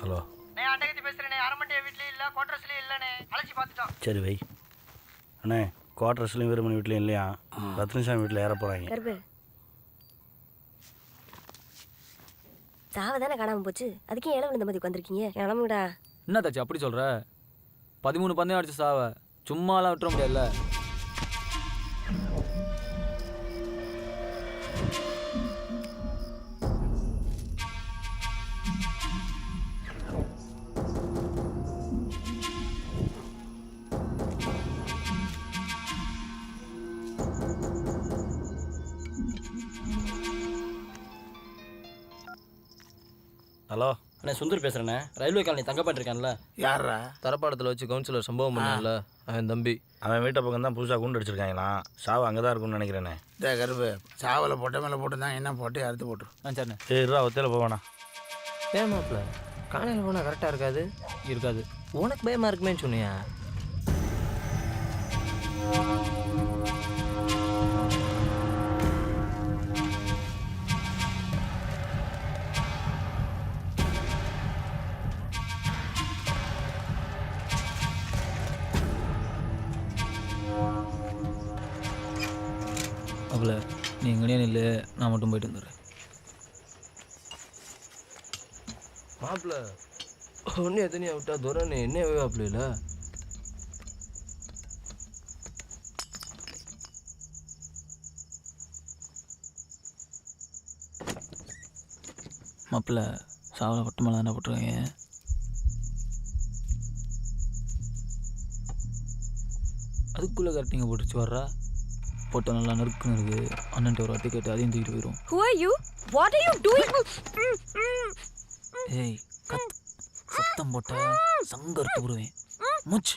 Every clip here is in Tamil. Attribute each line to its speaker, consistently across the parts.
Speaker 1: ஹலோ
Speaker 2: நான் அண்டகத்தி பேசுகிறேனே. அரமண்டிய வீட்லேயும் இல்லை, குவார்டர்ஸ்லேயும் இல்லைண்ணே. அழைச்சி பார்த்துட்டோம்.
Speaker 1: சரி வை. அண்ணே குவார்டர்ஸ்லையும் வீரமணி வீட்லையும் இல்லையா? ரத்னசாமி வீட்டில் ஏற போகிறாங்க.
Speaker 3: சாவை தானே காணாமல் போச்சு, அதுக்கே ஏழை விழுந்த மாதிரி வந்திருக்கீங்க. கிளம்புடா.
Speaker 4: என்ன தாச்சு அப்படி சொல்கிற? 13 பந்தயம் அடிச்சு சாவை சும்மாலாம் விட்டுற முடியாதுல்ல.
Speaker 1: ஹலோ
Speaker 5: அண்ணே சுந்தர் பேசுகிறேண்ணே. ரயில்வே காலனி தங்கப்பாட்டு இருக்கான்ல?
Speaker 1: யாரா?
Speaker 6: தரப்பாடத்தில் வச்சு கவுன்சிலர் சம்பவம் பண்ணல அவன் தம்பி.
Speaker 1: அவன் வீட்டை பக்கம் தான் புதுசாக குண்டு அடிச்சிருக்காங்களாம். சாவு அங்கே தான் இருக்கும்னு நினைக்கிறேண்ணே.
Speaker 7: கருப்பு சாவில் போட்ட மேலே போட்டு தான் என்ன போட்டு அறுத்து போட்டுரும்.
Speaker 4: சரிண்ணே.
Speaker 1: சரிடா ஒத்தையில் போவேண்ணா.
Speaker 6: ஏன் மாப்பிள்ள காலையில் போனால் கரெக்டாக இருக்காது?
Speaker 4: இருக்காது.
Speaker 6: உனக்கு பயமாக இருக்குமேன்னு சொன்னியா?
Speaker 4: அப்பல நீ எங்கேயே நில்லு, நான் மட்டும் போயிட்டு வந்துடுறேன்.
Speaker 6: மாப்பிள்ள ஒன்று எத்தனையா விட்டா துரன்னு என்னவே மாப்பிள்ள.
Speaker 4: மாப்பிள்ள சாவில் பட்டு மேலே தானே போட்டுருக்காங்க. அதுக்குள்ளே கரெக்டிங்க போட்டுச்சு வர்றா. போட்டோ நல்லா நறுக்குன்னு இருக்கு. அண்ணன்ட்ட ஒரு வாட்டி கேட்டு அதையும் தூக்கிட்டு போயிடும்.
Speaker 3: Who are you? What are you doing?
Speaker 4: ஏய் சத்தம் போட்ட சங்கர் தூருவேன். மூச்சு.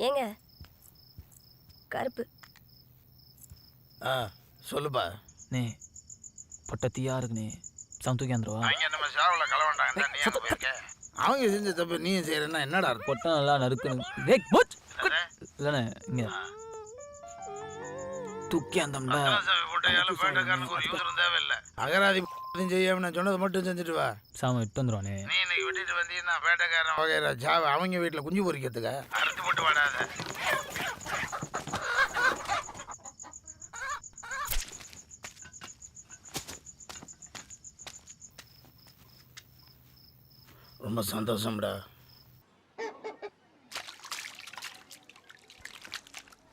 Speaker 3: ஏங்க கருப்பு
Speaker 7: சொல்லுப்பா.
Speaker 4: நே பொட்ட தீயா இருக்குனே. தூக்கி வந்துருவா.
Speaker 7: நம்ம சாவில் கள வேண்டாம். அவங்க செஞ்ச தப்பு நீயும் செய்யறேன்னா என்னடா இருக்கும்?
Speaker 4: பொட்டை நல்லா நறுக்கணும். இல்லைண்ணே இங்கே தூக்கி அந்தம்டா.
Speaker 7: அகராதி செய்யாம நான் சொன்னதை மட்டும் செஞ்சுட்டு வா.
Speaker 4: சாம இட்டு வந்துடுவானே.
Speaker 7: நீ இன்னைக்கு விட்டுட்டு வந்தீங்கன்னா பேட்டைக்காரன் வகைற சாவை அவங்க வீட்டில் குஞ்சு பொறிக்கிறதுக்கா அறுத்து போட்டு வாடாத. ரொம்ப சந்தோஷம்டா.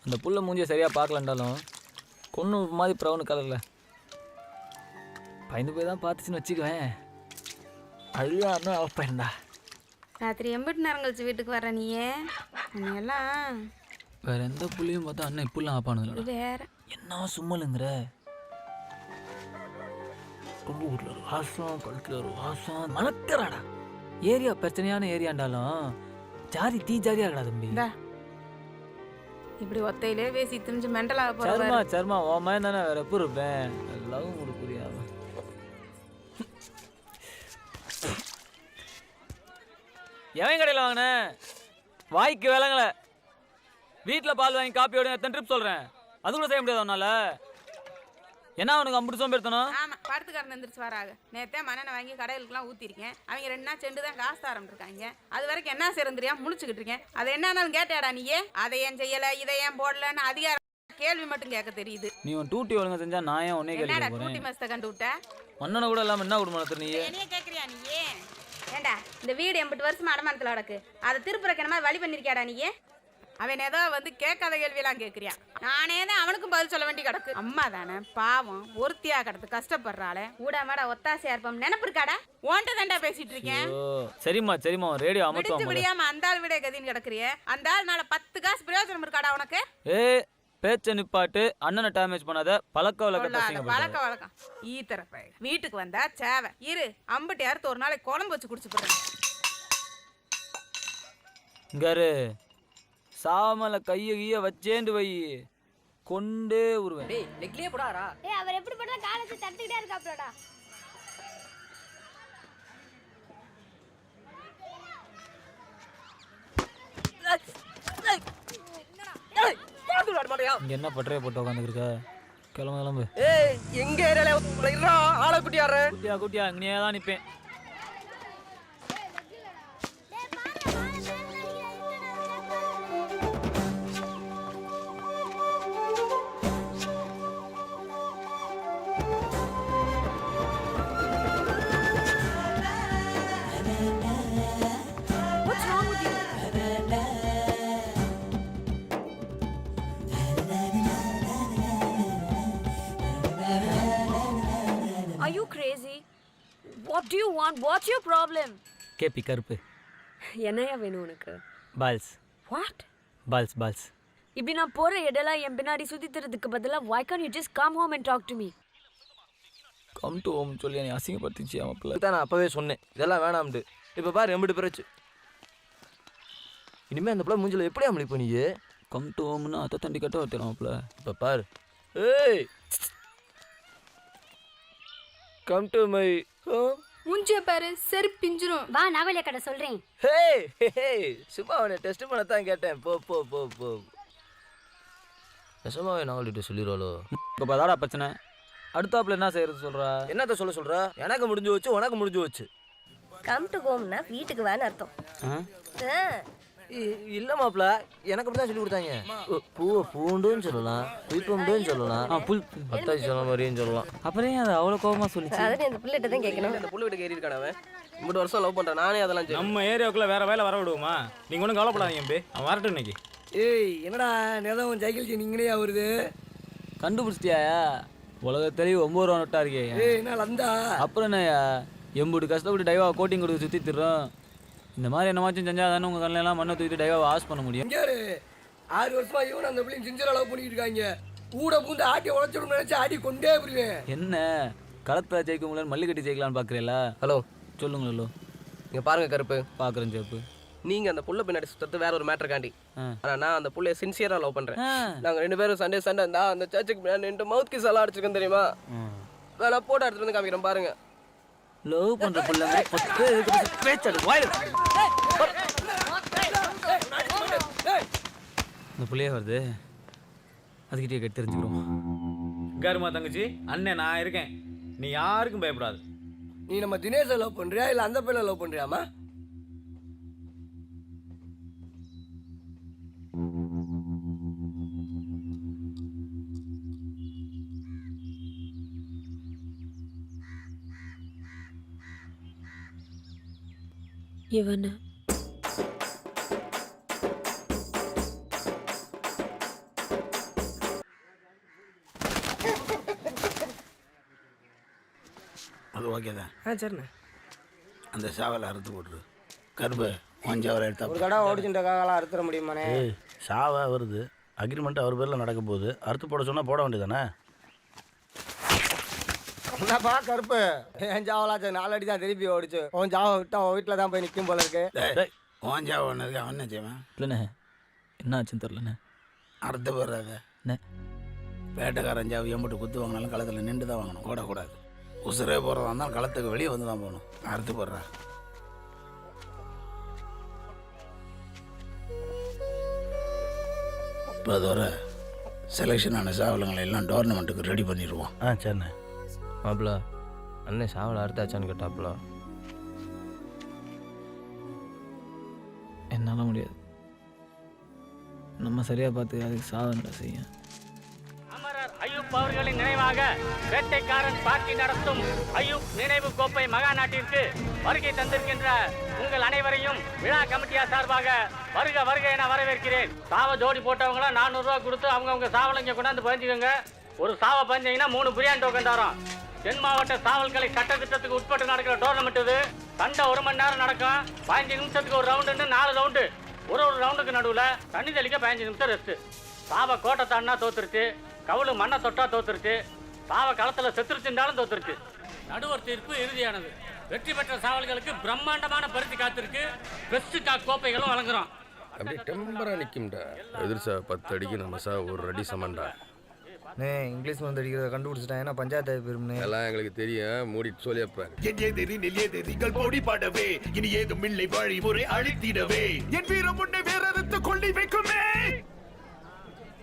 Speaker 4: அந்த புள்ள மூஞ்சியை சரியாக பார்க்கலண்டாலும் கொன்று மாதிரி ப்ரௌனு கலரில் பயந்து போய் தான் பார்த்துச்சுன்னு வச்சுக்குவேன். அழுகா இன்னும் அவப்பேன்டா.
Speaker 8: ராத்திரி எம்பிட்டு நேரம் கழிச்சு வீட்டுக்கு வர நீயே? எல்லாம்
Speaker 4: வேற எந்த புள்ளையும் பார்த்தா அண்ணன் இப்படிலாம் ஆப்பானுங்களா?
Speaker 8: வேற
Speaker 4: என்ன சும்மலுங்கிற? ரொம்ப ஊரில் ஒரு வாசம், கழுத்தில் ஒரு வாசம், மணக்கறாடா. ஏரியா பிரச்சனையான ஏரியாண்டாலும் ஜாதி தீ ஜாதியாக இருக்கா தம்பி.
Speaker 8: இப்படி ஒத்தையிலே பேசி திரிஞ்சு மெண்டலாக
Speaker 4: சர்மா
Speaker 8: போகிறேன்.
Speaker 4: சர்மா உன் மயன் தானே வேற எப்போ இருப்பேன். லவ் ஒரு புரியாது. எவன் கடையில் வாங்கின வாய்க்கு விளங்கலை. வீட்டில் பால் வாங்கி காப்பியோட எத்தனை ட்ரிப் சொல்கிறேன், அது கூட செய்ய முடியாது உன்னால. என்ன அவனுக்கு அம்புட்டு சோம்பேறித்தனம்?
Speaker 8: ஆமாம், படுத்துக்காரன் எந்திரிச்சு வராங்க. நேற்றே மண்ணெண்ணை வாங்கி கடைகளுக்குலாம் ஊற்றிருக்கேன். அவங்க 2 நாள் செண்டு தான் காசு ஆரம்பிச்சிருக்காங்க. அது வரைக்கும் என்ன செய்யறதுரியா முழிச்சுக்கிட்டு இருக்கேன். அதை என்னன்னாலும் கேட்டாடா நீயே? அதை ஏன் செய்யலை, இதை ஏன் போடலன்னு அதிகாரம் கேள்வி மட்டும் கேட்க தெரியுது.
Speaker 4: நீ உன் டூட்டி ஒழுங்கா செஞ்சா நான் ஏன் உன்னே கேள்வி
Speaker 8: என்னடா
Speaker 4: போறேன்?
Speaker 8: டூட்டி மஸ்தை கண்டு விட்ட?
Speaker 4: மண்ணனை கூட இல்லாமல் என்ன குடும்பம் நடத்துற நீ?
Speaker 8: என்னையே கேட்குறியா நீயே? ஏண்டா இந்த வீடு 80 வருஷமா அடமானத்தில் கிடக்கு. அதை திருப்புறக்கு என்ன வழி பண்ணிருக்கியாடா நீயே? அவன் ஏதோ வந்து கேட்காத கேள்வியெல்லாம் கேட்குறியான். நானே தான் அவனுக்கும் பதில் சொல்ல வேண்டி கிடக்கு. அம்மா தானே பாவம், ஒருத்தியா கிடக்கு கஷ்டப்படுறாளே. ஊடாமாடா ஒத்தாசையா இருப்போம் நினைப்பு இருக்காடா? ஓன்ட்ட தாண்டா பேசிட்டு இருக்கேன்.
Speaker 4: சரிம்மா சரிம்மா ரேடியோ
Speaker 8: அமர்த்து விடியாம அந்த ஆள் விட கதின்னு கிடக்குறிய. அந்த ஆள் நாளை 10 காசு பிரயோஜனம் இருக்காடா உனக்கு?
Speaker 4: பேச்ச நிப்பாட்டு. அண்ணனை டேமேஜ் பண்ணாத. பழக்க
Speaker 8: வழக்கம் ஈத்தர வீட்டுக்கு வந்தா சேவை இரு. அம்பட்டு யாருத்து ஒரு நாளைக்கு குழம்பு வச்சு குடிச்சு போடுறேன்.
Speaker 4: இங்காரு சாமல கைய கைய வச்சேண்டு வை கொண்டே உருவேன்.
Speaker 5: டேய் லெக்லியே போடாரா.
Speaker 3: ஏய் அவர் எப்படி பண்ணா காலை வச்சு தட்டிக்கிட்டே இருக்காப்லடா.
Speaker 4: இங்க என்ன பட்டறைய போட்டு உட்காந்துருக்க? கிளம்பு கிளம்பு.
Speaker 6: ஏய் எங்க ஏரியால இருடா ஆளை குட்டி ஆடுறேன்.
Speaker 4: குட்டியா இங்கேயே தான் நிற்பேன்.
Speaker 3: What's wrong with you? Are you crazy? What do you want? What's your problem?
Speaker 4: கேபி கருப்பு.
Speaker 3: என்னையா வேணும் உனக்கு?
Speaker 4: Balls
Speaker 3: What?
Speaker 4: Balls balls.
Speaker 3: இப்படி நான் போற இடலாம் என் பின்னாடி சுத்திக்கிறதுக்கு பதிலா why can't you just come home and talk to me?
Speaker 4: Come to home சொல்லி நீ அசிங்கப்படுத்திச்சு அவப்பில்.
Speaker 6: தான் நான் அப்பவே சொன்னேன் இதெல்லாம் வேணாம்ட்டு. இப்போ பாரு எம்பிட்டு பிறச்சு. இனிமே அந்த பிள்ளை மூஞ்சில எப்படி அமளி பண்ணியே?
Speaker 4: கம் டு ஹோம்னு அத்தை தண்டி கட்ட வரத்தேன் அவப்பில்.
Speaker 6: இப்போ பாரு. ஏய் கம் டு மை ஹோம்.
Speaker 9: மூஞ்சிய பாரு சரி பிஞ்சிரும்.
Speaker 3: வா நாவலிய கடை சொல்றேன்.
Speaker 6: ஹே ஹே சும்மா அவனை டெஸ்ட் பண்ண தான் கேட்டேன். போ போ போ போ. நெசமாவே நாவல்கிட்ட சொல்லிடுவாளோ?
Speaker 4: இப்போ பதாடா பிரச்சனை. அடுத்தாப்புல என்ன செய்யறது சொல்கிறா?
Speaker 6: என்னத்த சொல்ற? எனக்கு முடிஞ்சு வச்சு உனக்கு முடிஞ்சு வச்சு.
Speaker 3: கம் டு ஹோம்னா வீட்டுக்கு வான்னு அர்த்தம்.
Speaker 6: இல்ல மாப்ள எனக்கு அப்படி தான் சொல்லி கொடுத்தாங்க. பூவை பூண்டுன்னு சொல்லலாம், புய்பம்புன்னு சொல்லலாம்,
Speaker 4: புல்
Speaker 6: அத்தாச்சி சொன்ன மாதிரியும் சொல்லலாம்.
Speaker 4: அப்புறம் ஏன் அது அவ்வளோ கோபமாக சொல்லிச்சு?
Speaker 3: அதை அந்த பிள்ளைகிட்ட தான் கேட்கணும்.
Speaker 6: அந்த புள்ள வீட்டுக்கு ஏறி இருக்கான அவன் 3 வருஷம் லவ் பண்றான். நானே அதெல்லாம் சரி.
Speaker 10: நம்ம ஏரியாவுக்குள்ள வேற வேலை வர விடுவோமா? நீங்க ஒன்றும் கவலைப்படாதீங்க எம்பி, அவன் வரட்டும் இன்னைக்கு.
Speaker 6: ஏய் என்னடா நேரம் சைக்கிள் நீங்களே வருது
Speaker 4: கண்டுபிடிச்சிட்டியா? உலகத்திலேயே 9 ரூபா நோட்டா இருக்கே.
Speaker 6: ஏய் என்ன லந்தா?
Speaker 4: அப்புறம் என்னய்யா எம்பூட்டு கஷ்டப்பட்டு டைவா கோட்டிங் கொடுத்து சுற்றி திடுறோம். இந்த மாதிரி என்னமாச்சும் செஞ்சால் தானே உங்கள் கண்ணிலலாம் மண்ணை தூக்கிட்டு டைவா வாஷ் பண்ண முடியும்.
Speaker 6: 6 வருஷமா இவன் அந்த பிள்ளைங்க சிஞ்சர லவ் பண்ணிட்டு இருக்காங்க. ஊட பூந்து ஆட்டி உழைச்சிடும் நினைச்சு ஆட்டி கொண்டே போயிருவேன்.
Speaker 4: என்ன களத்தில் ஜெயிக்க முடியல மல்லி கட்டி ஜெயிக்கலான்னு பார்க்குறீங்களா?
Speaker 6: ஹலோ
Speaker 4: சொல்லுங்க ஹலோ.
Speaker 6: இங்க பாருங்க கருப்பு,
Speaker 4: பார்க்குறேன் சேப்பு.
Speaker 6: நீங்க அந்த புள்ள பின்னாடி சுத்தது வேற ஒரு மேட்டர் காண்டி. ஆனா நான் அந்த புள்ளைய சின்சியரா லவ் பண்றேன். நாங்க 2 பேரும் சண்டே இருந்தா அந்த சர்ச்சுக்கு பின்னாடி நின்று மவுத் கிஸ் எல்லாம் அடிச்சிருக்கேன் தெரியுமா? வேணா போட்டோ எடுத்துட்டு வந்து காமிக்கிறேன் பாருங்க.
Speaker 4: லவ் பண்ற பிள்ளைங்க பேச்சாடு வாயில இந்த புள்ளையே வருது. அதுக்கிட்டே கேட்டு தெரிஞ்சுக்கிறோம்.
Speaker 10: கருமா தங்கச்சி, அண்ணன் நான் இருக்கேன், நீ யாருக்கும் பயப்படாது.
Speaker 6: நீ நம்ம தினேஷை லவ் பண்றியா இல்ல அந்த பையனை லவ் பண்றியாமா?
Speaker 3: இவன
Speaker 7: அது ஓகே தான்.
Speaker 6: சரிண்ணே.
Speaker 7: அந்த சாவலை அறுத்து போட்டுரு. கரும்பு கொஞ்சம் எடுத்தா
Speaker 6: ஒரு கடை ஓடிச்சுட்டாலாம் அறுத்துற முடியுமாண்ணே?
Speaker 1: ஏய் சாவா வருது, அக்ரிமெண்ட் அவர் பேரில் நடக்க போகுது. அறுத்து போட சொன்னால் போட வேண்டியதானே?
Speaker 6: என்னப்பா கருப்பு, என் ஜாவலாச்சு 4 அடி தான் திருப்பி ஓடிச்சு. உன் ஜாவை விட்டா உன் வீட்டில் தான் போய் நிற்கும் போல இருக்கு.
Speaker 7: உன் ஜாவ ஒன்றதுக்கு அவன் என்ன செய்வான்?
Speaker 4: இல்லைண்ணே என்ன ஆச்சுன்னு தெரிலண்ணே.
Speaker 7: அறுத்து போடுறாத
Speaker 4: என்ன
Speaker 7: வேட்டைக்காரன் ஜாவு எம்பிட்டு குத்து வாங்கினாலும் களத்தில் நின்று தான் வாங்கணும், ஓடக்கூடாது. உசுரே போகிறதா இருந்தாலும் களத்துக்கு வெளியே வந்து தான் போகணும். அறுத்து போடுறா. இப்போ அதோட செலெக்ஷன் ஆன சாவலங்களை எல்லாம் டோர்னமெண்ட்டுக்கு ரெடி பண்ணிடுவோம்.
Speaker 1: சரிண்ணே.
Speaker 6: மாப்பிள அண்ணன் சாவலை அறுத்தாச்சான்னு கேட்டாப்புல.
Speaker 4: என்னால் முடியாது. நம்ம சரியாக பார்த்து அதுக்கு சாதனை செய்ய.
Speaker 2: அமரர் அய்யூப் அவர்களின் நினைவாக வேட்டைக்காரன் பார்ட்டி நடத்தும் அய்யூப் நினைவு கோப்பை மகா நாட்டிற்கு வருகை தந்திருக்கின்ற உங்கள் அனைவரையும் விழா கமிட்டியா சார்பாக வருக வருக என வரவேற்கிறேன். சாவ ஜோடி போட்டவங்களாம் 400 ரூபா கொடுத்து அவங்கவுங்க சாவலை இங்கே கொண்டாந்து பதிஞ்சுக்கோங்க. ஒரு சாவை பதிஞ்சீங்கன்னா 3 பிரியாணி டோக்கன் தரோம். தென் மாவட்ட சாவல்களை சட்டத்திட்டத்துக்கு உட்பட்டு நடக்கிற டோர்னமெண்ட் இது. சண்டை 1 மணி நேரம் நடக்கும். 15 நிமிஷத்துக்கு ஒரு ரவுண்டு, 4 ரவுண்டு. ஒரு ரவுண்டுக்கு நடுவில் தண்ணி தெளிக்க 15 நிமிஷம் ரெஸ்ட்டு. சாவை கோட்டை தாண்டினா தோத்துருச்சு, கவுளு மண்ணை தொட்டா தோத்துருச்சு, சாவை களத்தில் செத்துருச்சுருந்தாலும் தோத்துருச்சு. நடுவர் தீர்ப்பு இறுதியானது. வெற்றி பெற்ற சாவல்களுக்கு பிரம்மாண்டமான பரிசு காத்திருக்கு. பெஸ்ட் கோப்பைகளும் வழங்குறோம்.
Speaker 11: அப்படியே டெம்பரா நிற்கும்டா. எதிர்சா 10 அடிக்கு நம்ம சா 1 அடி சமண்டா.
Speaker 6: இங்கிலீஷ் வந்து அடிக்கிறத கண்டுபிடிச்சிட்டேன். ஏன்னா பஞ்சாயத்து ஆகி
Speaker 11: எல்லாம் எங்களுக்கு தெரியும், மூடிட்டு சொல்லியப்பாரு.
Speaker 12: பாடவே இனி ஏதும் இல்லை வழிமுறை அழித்திடவே என் வீரம் உன்னை வேறறுத்து கொள்ளி வைக்குமே.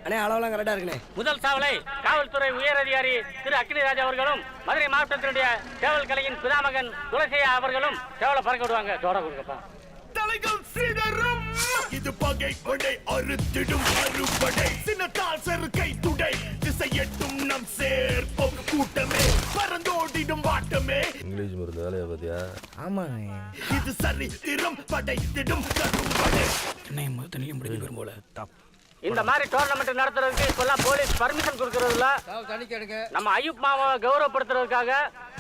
Speaker 6: அண்ணே அளவெல்லாம் கரெக்டாக இருக்குண்ணே.
Speaker 2: முதல் சாவலை காவல்துறை உயர் அதிகாரி திரு அக்னிராஜ் அவர்களும் மதுரை மாவட்டத்தினுடைய சேவல் கலையின் பிதாமகன் துளசியா அவர்களும் சேவலை பறக்க விடுவாங்க. ஜோட கொடுங்கப்பா.
Speaker 12: தலைகள் சிதறும் இது பகை கொடை அறுத்திடும் அறுபடை சின்னத்தால் செருக்கை துடை திசையட்டும் நம் சேர்ப்போம் கூட்டமே பறந்தோடிடும் வாட்டமே.
Speaker 11: இங்கிலீஷ் மருந்து வேலையை பார்த்தியா?
Speaker 7: ஆமாங்க.
Speaker 12: இது சரித்திரம் படைத்திடும் கரும்படை.
Speaker 7: என்ன தண்ணியும் முடிஞ்சு பெரும் போல.
Speaker 2: இந்த மாதிரி டோர்னமெண்ட் நடத்துறதுக்கு இப்பெல்லாம் போலீஸ் பர்மிஷன் கொடுக்கறதுல நம்ம ஐயூப் மாமாவை கௌரவப்படுத்துறதுக்காக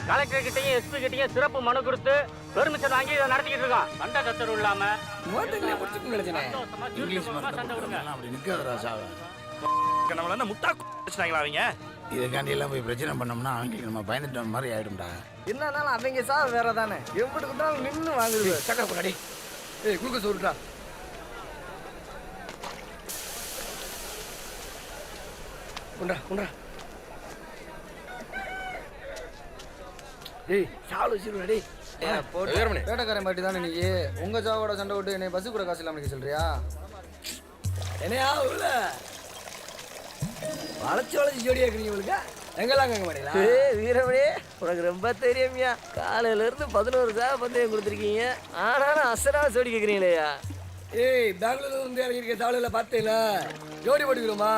Speaker 2: கலெக்டர் கிட்டையும் எஸ்பி கிட்டையும் சிறப்பு மனு கொடுத்து பெர்மிஷன் வாங்கி இதை நடத்திக்கிட்டு இருக்கோம். சண்டை சச்சரவு இல்லாம
Speaker 7: இங்கிலீஷ் மருந்து அப்படி நிற்காதரா சாவை.
Speaker 1: நம்மள என்ன முட்டா வச்சுட்டாங்களா அவங்க?
Speaker 7: இதுக்காண்டி எல்லாம் போய் பிரச்சனை பண்ணோம்னா அவங்களுக்கு நம்ம பயந்துட்ட மாதிரி ஆயிடும்டா.
Speaker 6: என்னன்னாலும் அவங்க சாவ வேற தானே. எப்படி கொடுத்தாலும் நின்று வாங்குது. சக்கா படி. ஏய் குளுக்கோஸ் ஊருடா. உண்டா உண்டா. ஏய் சாவல் வச்சிருடா டேய்.
Speaker 4: வேட்டக்காரன் பாட்டி தானே நீ? உங்க ஜாவோட சண்டை விட்டு என்னை பஸ் கூட காசு இல்லாம சொல்றியா?
Speaker 6: என்னையா உள்ள வளைச்சு வளைச்சு ஜோடியா இருக்கிறீங்க உங்களுக்கு? எங்கெல்லாம் கேட்க மாட்டீங்களா? வீரமணி உனக்கு ரொம்ப தெரியுமியா. காலையில இருந்து 11 சாவ பந்தயம் கொடுத்துருக்கீங்க. ஆனாலும் அசரா ஜோடி கேட்குறீங்களேயா? ஏய் பெங்களூர்ல இருந்து இறங்கிருக்க சாவலையில பார்த்தேல ஜோடி போட்டுக்கிறோமா?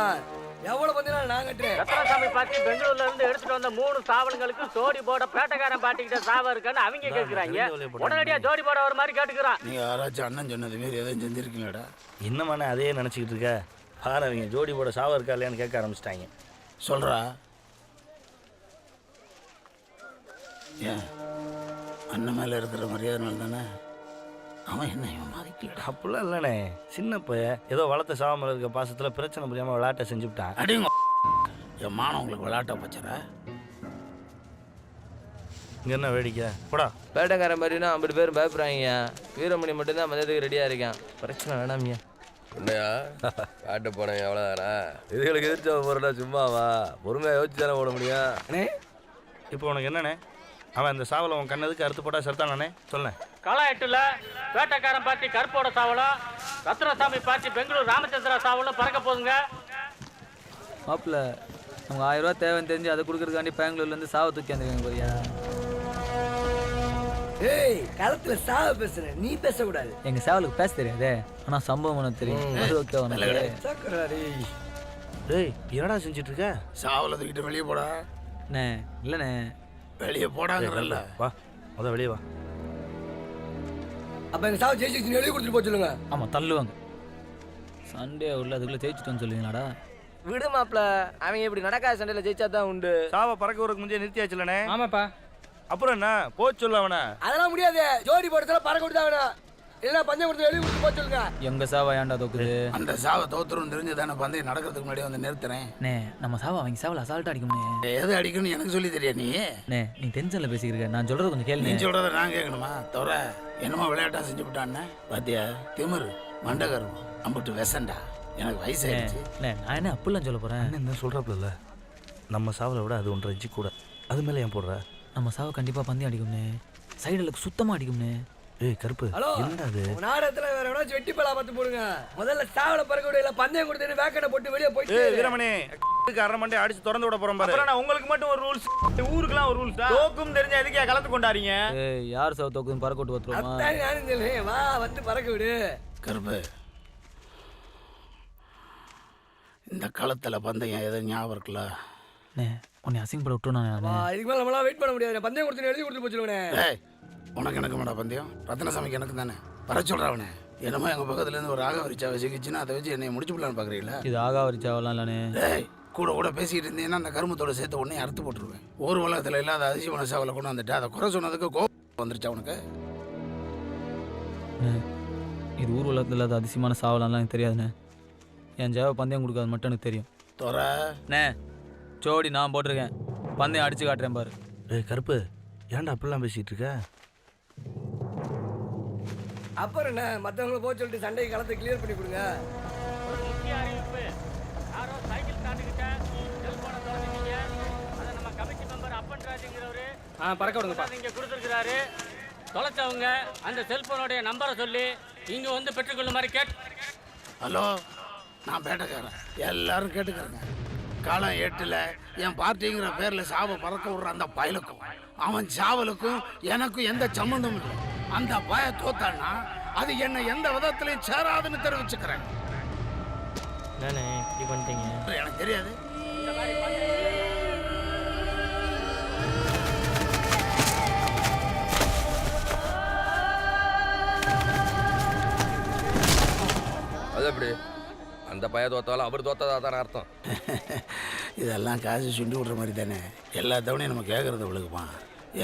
Speaker 6: எவ்வளவு பந்தயம் நான் கட்டுறேன்.
Speaker 2: ரத்னசாமி பாட்டி பெங்களூர்ல இருந்து எடுத்துட்டு வந்த 3 சாவல்களுக்கு ஜோடி போட பேட்டக்காரன் பாட்டிக்கிட்ட சாவ இருக்கான்னு அவங்க கேட்கிறாங்க. உடனடியா ஜோடி போட ஒரு மாதிரி கேட்டுக்கிறான்.
Speaker 7: நீ யாராச்சும் அண்ணன் சொன்னது மாரி எதுவும் செஞ்சிருக்கீங்களாடா?
Speaker 1: இன்னமானே அதே நினச்சிக்கிட்டு இருக்க. பாரு அவங்க ஜோடி போட சாவ இருக்கா இல்லையான்னு கேட்க ஆரம்பிச்சிட்டாங்க.
Speaker 7: சொல்கிறா ஏன் அண்ணன் மேலே இருக்கிற மரியாதைனால தானே அவன் என்ன இவன் மதிக்கலடா.
Speaker 1: அப்படிலாம் இல்லைண்ணே. சின்ன பையன் ஏதோ வளர்த்த சாவமல் இருக்க பாசத்தில் பிரச்சனை புரியாமல் விளையாட்டை செஞ்சுவிட்டான்.
Speaker 7: அடிங்க என் மானம் உங்களுக்கு விளையாட்டா பச்சரா.
Speaker 1: இங்கே என்ன வேடிக்கை போடா.
Speaker 6: பேட்டக்காரன் மாதிரினா 50 பேரும் பயப்படுறாங்க. வீரமணி மட்டும்தான் மதியத்துக்கு ரெடியாக இருக்கான். பிரச்சனை வேணாமியா.
Speaker 11: என்னையா காட்ட போனேன் எவ்வளோதானா? இதுகளுக்கு எதிர்த்து போகிறடா சும்மாவா? பொறுமையாக யோசிச்சு தானே போட முடியும்.
Speaker 6: அண்ணே
Speaker 1: இப்போ உனக்கு என்னண்ணே? அவன் அந்த சாவலை உன் கண்ணதுக்கு அறுத்து போட்டா செத்தானே சொல்லேன்.
Speaker 2: கள 8ல வேட்டக்காரன் பாட்டி கருப்போட சாவலும் ரத்னசாமி பாட்டி பெங்களூர் ராமச்சந்திரா சாவலும் பறக்க போதுங்க.
Speaker 4: மாப்பிள்ள அவங்க 1000 ரூபா தேவைன்னு தெரிஞ்சு அதை கொடுக்கறதுக்காண்டி பெங்களூர்லேருந்து சாவை தூக்கி வந்துருக்காங்க போறியா?
Speaker 6: ஏய் களத்துல சாவ பேசுற நீ பேசக்கூடாது.
Speaker 4: எங்க சேவலுக்கு பேச தெரியாதே, ஆனா சம்பவம் எனக்கு தெரியும். அது ஓகே
Speaker 6: சக்கராடி.
Speaker 1: டேய் என்னடா செஞ்சுட்டு இருக்க?
Speaker 7: சாவலை தூக்கிட்டு வெளியே போடா.
Speaker 4: அண்ணே இல்லைண்ணே
Speaker 7: வெளியே போடாங்கல்ல.
Speaker 1: வா முத வெளியே வா.
Speaker 6: அப்ப எங்க சாவ ஜெயிச்சு எழுதி கொடுத்துட்டு போக சொல்லுங்க.
Speaker 4: ஆமாம் தள்ளுவாங்க. சண்டே உள்ள அதுக்குள்ளே ஜெயிச்சுட்டோன்னு சொல்லுவீங்களாடா?
Speaker 6: விடு மாப்ள, அவங்க இப்படி நடக்காத சண்டையில ஜெயிச்சா தான் உண்டு.
Speaker 1: சாவை பறக்க வரக்கு முன்னே நிறுத்தியாச்சுலண்ணே.
Speaker 4: ஆமாப்பா.
Speaker 1: அப்புறம் என்ன போச்சு சொல்ல அவனை?
Speaker 6: அதெல்லாம் முடியாது. ஜோடி போடுறதுல பறக்க விட்டு தான் இல்லைன்னா பந்தயம் கொடுத்து எழுதி கொடுத்து போக சொல்லுங்க.
Speaker 4: எங்க சாவா ஏன்டா தோக்குது?
Speaker 7: அந்த சாவை தோத்துரும் தெரிஞ்சு தானே பந்தயம் நடக்கிறதுக்கு முன்னாடி வந்து நிறுத்துறேன்.
Speaker 4: நே நம்ம சாவா அவங்க சாவல அசால்ட்டா அடிக்கும்னே.
Speaker 7: எது அடிக்கணும்னு எனக்கு சொல்லி தெரியா நீ?
Speaker 4: நே நீ டென்ஷன்ல பேசிக்கிறீங்க. நான் சொல்றது கொஞ்சம் கேளு.
Speaker 7: நீ சொல்றத நான் கேட்கணுமா? தவிர என்னமோ விளையாட்டா செஞ்சு விட்டான்னு பாத்தியா? திமிரு மண்டகரும் அம்பிட்டு விசண்டா. எனக்கு வயசாயிடுச்சு.
Speaker 4: நான் என்ன அப்படிலாம் சொல்ல போறேன்?
Speaker 1: என்ன சொல்றாப்புல? நம்ம சாவலை விட அது 1.5 இன்ச்சு கூட. அது மேலே ஏன் போடுற?
Speaker 4: நம்ம சாவை கண்டிப்பா பந்தயம் அடிக்கும்னே. சைடுல சுத்தமா அடிக்கும்னே.
Speaker 1: ஏய் கருப்பு என்னடா அது?
Speaker 6: நாடகத்துல வேற எவனாச்சும் வெட்டி பலா பார்த்து போடுங்க. முதல்ல சாவல பறக்க விட இல்ல பந்தயம் கொடுத்து வேக்கடை போட்டு வெளியே போயிட்டு.
Speaker 1: ஏய் வீரமணி அரை மண்டே அடிச்சு திறந்து விட போறோம் பாரு.
Speaker 10: அப்புறம் நான் உங்களுக்கு மட்டும் ஒரு ரூல்ஸ், ஊருக்குலாம் ஒரு ரூல்ஸ். தோக்கும் தெரிஞ்ச எதுக்கே கலந்து கொண்டாறீங்க?
Speaker 4: ஏய் யார் சாவ தோக்குதுன்னு பறக்க விட்டு வத்துருமா?
Speaker 6: அதான் நானும் சொல்றேன். வா வந்து பறக்க விடு.
Speaker 7: கருப்பு இந்த களத்துல பந்தயம் எதை ஞாபகம் இருக்குல்ல?
Speaker 4: உன்னை அசிங்கப்பட விட்டுருனா?
Speaker 6: இதுக்கு மேல நம்மளால வெயிட் பண்ண முடியாது. பந்தயம் கொடுத்து எழுதி கொடுத்து போச்சுடுவனே.
Speaker 7: ஏய் உனக்கு எனக்கு மாடா பந்தயம்? ரத்னசாமிக்கு எனக்கு தானே. வர சொல்றவனே என்னமோ எங்க பக்கத்துல இருந்து ஒரு ஆகாவரிச்சாவை சிக்கிச்சுன்னா அதை வச்சு என்னை முடிச்சு போடலான்னு பாக்குறீங்களா?
Speaker 4: இது ஆகாவரிச்சாவெல்லாம் இல்லனே.
Speaker 7: ஏய் கூட கூட பேசிட்டு இருந்தீங்கன்னா அந்த கருமத்தோட சேர்த்து உடனே அறுத்து போட்டுருவேன். ஒரு உலகத்துல இல்லாத அதிசயமான சாவலை கொண்டு வந்துட்டு அதை குறை சொன்னதுக்கு கோபம் வந்துருச்சா உனக்கு?
Speaker 4: இது ஊர் உலகத்தில் இல்லாத அதிசயமான சாவலாம் எனக்கு தெரியாதுண்ணே. என் ஜாவை பந்தயம் கொடுக்காது மட்டும் எனக்கு தெரியும்.
Speaker 7: தோறே
Speaker 4: ஜோடி நான் போட்டிருக்கேன். பந்தயம் அடிச்சு காட்டுறேன் பாரு.
Speaker 1: ஏய் கருப்பு ஏன்டா அப்படிலாம் பேசிட்டு இருக்க?
Speaker 6: அப்புறம் என்ன மற்றவங்களை போக சொல்லிட்டு சண்டையை களத்தை கிளியர் பண்ணி கொடுங்க.
Speaker 2: ஒரு முக்கிய அறிவிப்பு. யாரோ சைக்கிள் ஸ்டாண்டுக்கிட்ட செல்போனை தொலைச்சிட்டீங்க. அதை நம்ம கமிட்டி மெம்பர் அப்பன் ராஜுங்கிறவரு
Speaker 6: பறக்க விடுங்கப்பா.
Speaker 2: இங்கே கொடுத்துருக்கிறாரு. தொலைச்சவங்க அந்த செல்போனுடைய நம்பரை சொல்லி இங்கே வந்து பெற்றுக்கொள்ளுமாறு
Speaker 7: ஹலோ நான் பேட்டக்காரன், எல்லாரும் கேட்டுக்கிறேங்க. காலம் 8ல் என் பார்ட்டிங்கிற பேரில் சாவை பறக்க விடுற அந்த பயலுக்கும் அவன் சாவலுக்கும் எனக்கும் எந்த சம்மந்தமும் இல்லை. அந்த பய தோத்தான்னா அது என்னை எந்த விதத்திலையும் சேராதுன்னு தெரிவிச்சுக்கிறேன்.
Speaker 5: என்னண்ணே இப்படி பண்ணிட்டீங்க?
Speaker 7: எனக்கு தெரியாது.
Speaker 11: அது எப்படி? அந்த பையன் தோத்தாலும் அவர் தோத்ததா தானே அர்த்தம்.
Speaker 7: இதெல்லாம் காசு சுண்டி விட்ற மாதிரி தானே. எல்லா தவணையும் நம்ம கேட்குறது விழுக்குமா?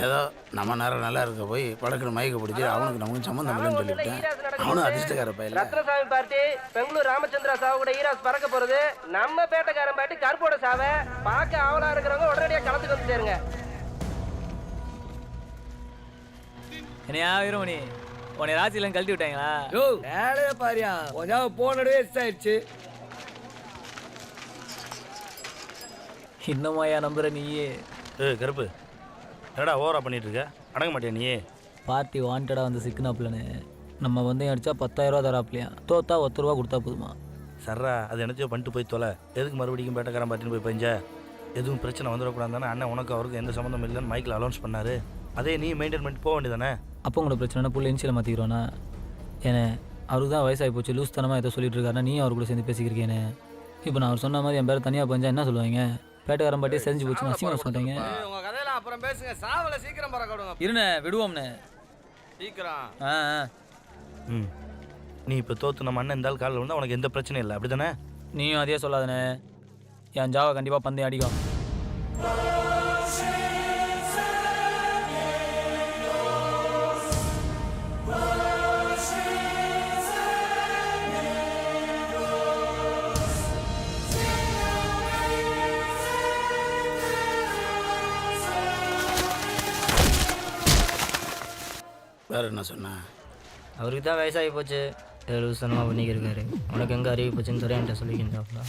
Speaker 7: ஏதோ நம்ம நேரம் நல்லா இருக்க போய் படக்குன்னு மயக்க பிடிச்சி அவனுக்கு நமக்கு சம்மந்தம் இல்லைன்னு சொல்லிவிட்டேன். அவனும் அதிர்ஷ்டக்கார பையன்.
Speaker 6: ரத்னசாமி பார்ட்டி பெங்களூர் ராமச்சந்திரா சாவு கூட ஈராஸ் பறக்க போறது. நம்ம பேட்டைக்காரன் பாட்டி கருப்போட சாவை பார்க்க ஆவலா இருக்கிறவங்க உடனடியாக கலந்துக்கு வந்து சேருங்க.
Speaker 4: என்னையா வீரமணி, உன்னை ராசியில கழட்டி விட்டாங்களா?
Speaker 6: வேலையை பாரியா, கொஞ்சம் போனடவே எஸ் ஆயிடுச்சு.
Speaker 4: இன்னுமாயா நம்புற நீயே?
Speaker 1: கருப்பு என்னடா ஓவரா பண்ணிட்டு இருக்க? அடங்க மாட்டியா நீ?
Speaker 4: பார்ட்டி வாண்டடா வந்து சிக்கனாப்லன்னு நம்ம வந்து அடிச்சா 10,000 ரூபா தராப்லையா? தோத்தா 10 ரூபா கொடுத்தா போதுமா?
Speaker 1: சர்ரா, அது என்னச்சோ பண்ணிட்டு போய் தொலை. எதுக்கு மறுபடியும் பேட்டக்காரன் பார்ட்டின்னு போய் பஞ்ச? எதுவும் பிரச்சனை வந்துடக்கூடாது தானே அண்ணன் உனக்கு அவருக்கு எந்த சம்மந்தம் இல்லைன்னு மைக்கில் அலௌன்ஸ் பண்ணாரு. அதே நீ மெயின்டைன் பண்ணிட்டு போக வேண்டியதானே?
Speaker 4: அப்போ உங்களோட பிரச்சனை புள்ள இன்சியில் மாற்றிக்கிறோன்னா ஏன்னா அவருக்கு தான் வயசாகி போச்சு, லூஸ் தனமாக ஏதோ சொல்லிட்டு இருக்காருன்னா நீ அவர் கூட சேர்ந்து பேசிக்கிறீங்கன்னு. இப்போ நான் அவர் சொன்ன மாதிரி என் பேர் தனியாக பஞ்சா என்ன சொல்லுவாங்க? பேட்டக்காரன் பாட்டியே செஞ்சு போச்சு அசிங்கம் சொல்கிறீங்க.
Speaker 6: உங்க கதையெல்லாம் அப்புறம் பேசுங்க. சாவல சீக்கிரம் பறக்க விடுங்க.
Speaker 4: இருண்ணே விடுவோம்ண்ணே
Speaker 6: சீக்கிரம்.
Speaker 1: ம், நீ இப்போ தோத்து நம்ம அண்ணன் இருந்தாலும் காலில் விழுந்தா உனக்கு எந்த பிரச்சனையும் இல்லை, அப்படி தானே?
Speaker 4: நீயும் அதே சொல்லாதண்ணே. என் ஜாவை கண்டிப்பாக பந்தயம் அடிக்கும்.
Speaker 7: வேறு என்ன சொன்ன?
Speaker 5: அவருக்கு தான் வயசாகி போச்சு, லூசனமாக பண்ணிக்கிருக்காரு. உனக்கு எங்கே அறிவி போச்சுன்னு சொல்லி என்கிட்ட சொல்லிக்கிட்டாப்ல.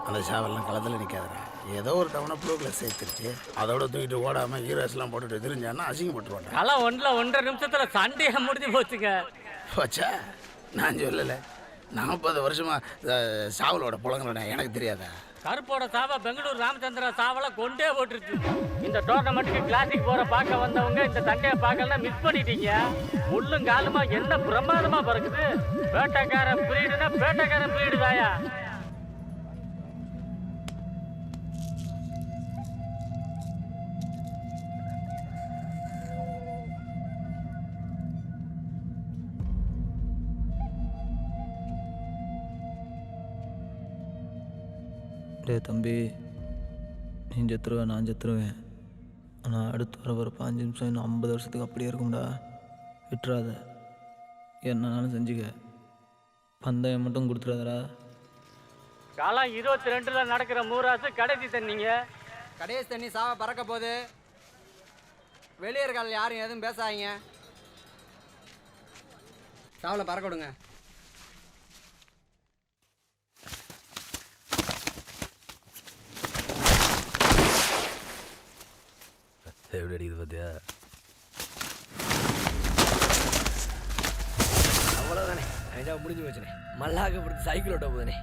Speaker 7: அந்த சாவெல்லாம் களத்தில் நிற்காதுடா. ஏதோ ஒரு தவணை ப்ளூக்கில் சேர்த்துருச்சு. அதோட தூக்கிட்டு ஓடாமல் ஹீரோஸ்லாம் போட்டுட்டு தெரிஞ்சான்னா அசிங்கப்பட்டுருவாங்க.
Speaker 2: களம் 1.5 நிமிஷத்துல சண்டையை முடிஞ்சு போச்சுங்க.
Speaker 7: போச்சா? நான் சொல்லலை. 40 வருஷமாக சாவலோட புலங்களோட எனக்கு தெரியாதா?
Speaker 2: கருப்போட சாவை பெங்களூர் ராமச்சந்திரா சாவல கொண்டே போட்டுருச்சு. இந்த டோர்னமெண்ட்டுக்கு கிளாசிக் போற பார்க்க வந்தவங்க இந்த சண்டையை பார்க்கலாம் மிஸ் பண்ணிட்டீங்க. முள்ளும் காலுமா என்ன பிரமாதமா பறக்குது. பேட்டக்காரன் பிரீடுனா பேட்டக்காரன் பிரீடு தாயா.
Speaker 4: டே தம்பி, நீ செத்துருவேன், நான் செத்துருவேன். ஆனால் அடுத்து வர 5 நிமிஷம் இன்னும் 50 வருஷத்துக்கு அப்படியே இருக்கும்டா. விட்டுறாத, என்னன்னாலும் செஞ்சுக்க. பந்தயம் மட்டும் கொடுத்துறாதடா.
Speaker 2: காலம் 22ல் நடக்கிற மூராசு கடைசி தண்ணிங்க.
Speaker 6: கடைசி தண்ணி சாவை பறக்க போகுது. வெளியே இருக்கால யாரும் எதுவும் பேசாதீங்க. சாவலை பறக்க விடுங்க.
Speaker 11: எப்படி அடிக்குது பார்த்தியா?
Speaker 6: அவ்வளோதானே, ஐயா முடிஞ்சு வச்சுனே. மல்லாக்க பிடிச்சி சைக்கிள் ஓட்ட போதுனே.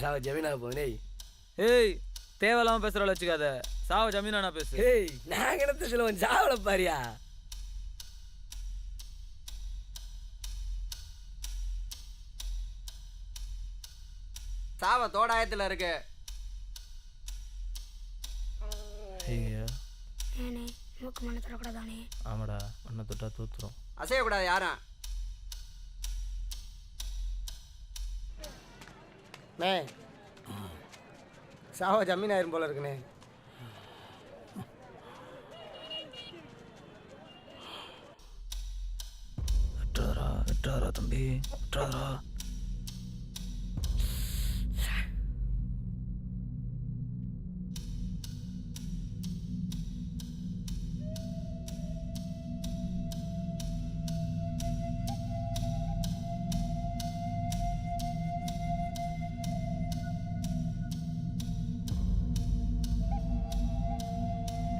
Speaker 6: சாவ ஜமீனாக போதுனே.
Speaker 4: ஏய், தேவையில்லாமல் பேசுகிறாள் வச்சுக்காத. சாவ ஜமீனானா பேசு.
Speaker 6: ஏய், நான் என்னத்த சொல்லுவேன், சாவலை பாரியா. சாவ தோடாயத்தில் இருக்கு.
Speaker 4: ஐயா,
Speaker 9: ஏனே மூக்கு மண்ணை தரக்கூடாதானே?
Speaker 4: ஆமாடா, மண்ணை தொட்டா தூத்துரும்.
Speaker 6: அசையக்கூடாது யாரும். சாவ ஜமீன் ஆயிரும் போல இருக்குண்ணே.
Speaker 4: வெட்டாரா வெட்டாரா தம்பி. விட்டுறாதடா.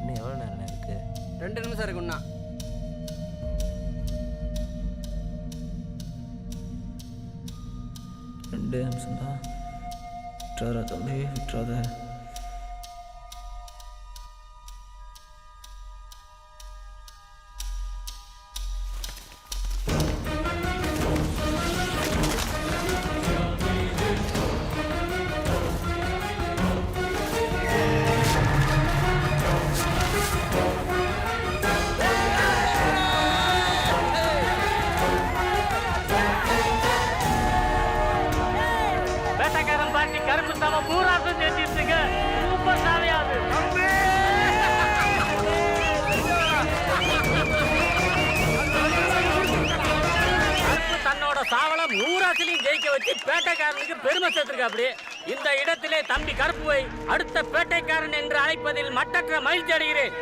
Speaker 6: இன்னும் எவ்வளோ நேரம் இருக்கு? 2 நிமிஷம் இருக்குண்ணா.
Speaker 4: ரெண்டே நிமிஷம்தான். விட்டுறாதடா தம்பி, விட்டுறாத.
Speaker 2: வேட்டைக்காரன் பார்ட்டி கருப்பு சாம பூராசம் சேர்த்திருச்சுங்க. சூப்பர் சாமியாது. கருப்பு தன்னோட சாவலம் ஊராசிலையும் ஜெயிக்க வச்சு பேட்டைக்காரனுக்கு பெருமை சேர்த்திருக்காப்படி. இந்த இடத்திலே தம்பி கருப்புவை அடுத்த பேட்டைக்காரன் என்று அழைப்பதில் மட்டற்ற மகிழ்ச்சி அடைகிறேன்.